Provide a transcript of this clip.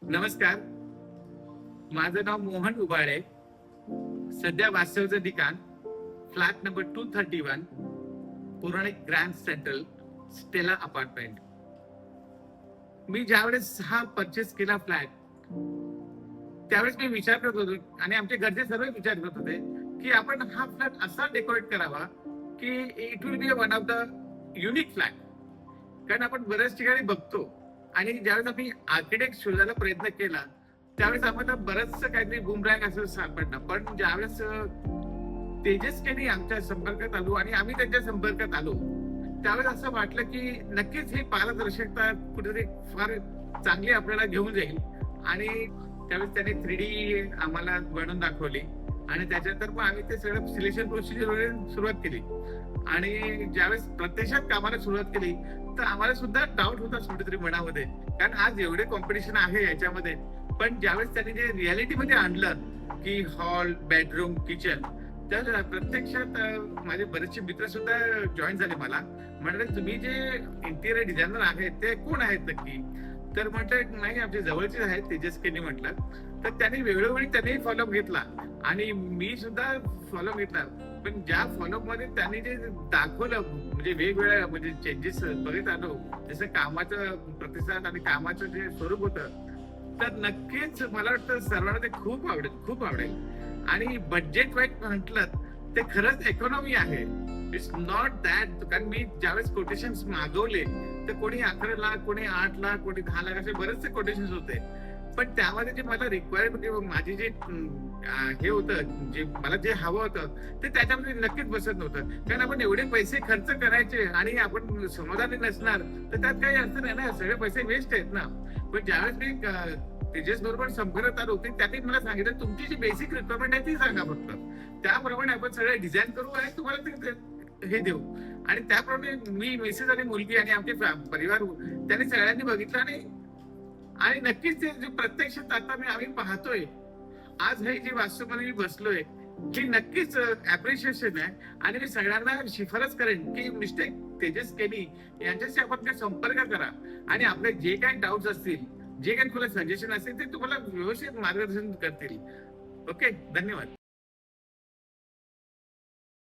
नमस्कार. माझं नाव मोहन उबाळे. सध्या वास्तव्याचं ठिकाण फ्लॅट नंबर 231, पुराणिक ग्रँड सेंट्रल, स्टेला अपार्टमेंट. मी ज्यावेळेस हा परचेस केला फ्लॅट, त्यावेळेस मी विचार करत होतो आणि आमचे घरचे सर्व विचार करत होते की आपण हा फ्लॅट असा डेकोरेट करावा की it will be one of the unique flat. कारण आपण बऱ्याच ठिकाणी बघतो आणि ज्यावेळेस आम्ही आर्किटेक्ट शोधायला प्रयत्न केला, त्यावेळेस आम्हाला बरंचसं काहीतरी बुमरँग असं सापडलं. पण ज्यावेळेस तेजस केनी आमच्या संपर्कात आलो आणि आम्ही त्यांच्या संपर्कात आलो, त्यावेळेस असं वाटलं की नक्कीच ही पारदर्शकता कुठेतरी फार चांगली आपल्याला घेऊन जाईल. आणि त्यावेळेस त्याने 3D आम्हाला बनवून दाखवली आणि त्याच्यानंतर मग आम्ही ते सगळं सिलेक्शन प्रोसिजर वगैरे सुरुवात केली. आणि ज्यावेळेस प्रत्यक्षात कामाला सुरुवात केली तर आम्हाला सुद्धा डाऊट होता कुठेतरी मनामध्ये, कारण आज एवढे कॉम्पिटिशन आहे याच्यामध्ये. पण ज्यावेळेस त्यांनी जे रियालिटीमध्ये आणलं की हॉल, बेडरूम, किचन, तर प्रत्यक्षात माझे बरेचसे मित्र सुद्धा जॉईन झाले. मला म्हणाले, तुम्ही जे इंटिरियर डिझायनर आहेत ते कोण आहेत नक्की? तर म्हटलं नाही, आमचे जवळचे आहेत तेजस केनी म्हटलं. तर त्यांनी वेळोवेळी त्यांनी फॉलोअप घेतला आणि मी सुद्धा फॉलोअप घेतला. पण ज्या फॉलोअप मध्ये त्यांनी जे दाखवलं, म्हणजे वेगवेगळ्या म्हणजे चेंजेस बघत आलो, जसं कामाचं प्रतिसाद आणि कामाचं जे स्वरूप होतं, तर नक्कीच मला वाटतं सर्वांना ते खूप आवडेल, खूप आवडेल. आणि बजेट वाईज म्हटलं ते खरंच इकॉनॉमी आहे. इट्स नॉट दॅट, कारण मी ज्यावेळेस कोटेशन मागवले तर कोणी 11 लाख, कोणी 8 लाख, कोणी 10 लाख असे बरेचसे कोटेशन होते. पण त्यामध्ये जे मला रिक्वायर्ड म्हणजे माझी जे हे होतं, जे मला जे हवं होतं ते त्याच्यामध्ये नक्कीच बसत नव्हतं. कारण आपण एवढे पैसे खर्च करायचे आणि आपण समाधानी नसणार तर त्यात काही अर्थ नाही ना, सगळे पैसे वेस्ट आहेत ना. पण ज्यावेळेस मी तेजस बरोबर संपर्कात आलो होते, त्यांनी मला सांगितलं तुमची जी बेसिक रिक्वायरमेंट आहे ती सांगा फक्त, त्याप्रमाणे आपण सगळं डिझाईन करू आणि तुम्हाला ते हे देऊ. आणि त्याप्रमाणे मी, मिसेस आणि मुलगी आणि आमचे परिवार त्यांनी सगळ्यांनी बघितलं. आणि नक्कीच ते जे प्रत्यक्षात आता आम्ही पाहतोय आज, हे जे वास्तवामध्ये मी बसलोय, ही नक्कीच अप्रिशिएशन आहे. आणि मी सगळ्यांना शिफारस करेन की मिस्टर तेजस केनी यांच्याशी आपण संपर्क करा आणि आपले जे काही डाऊट्स असतील, जे काही तुला सजेशन असेल ते तुम्हाला व्यवस्थित मार्गदर्शन करतील. ओके, धन्यवाद.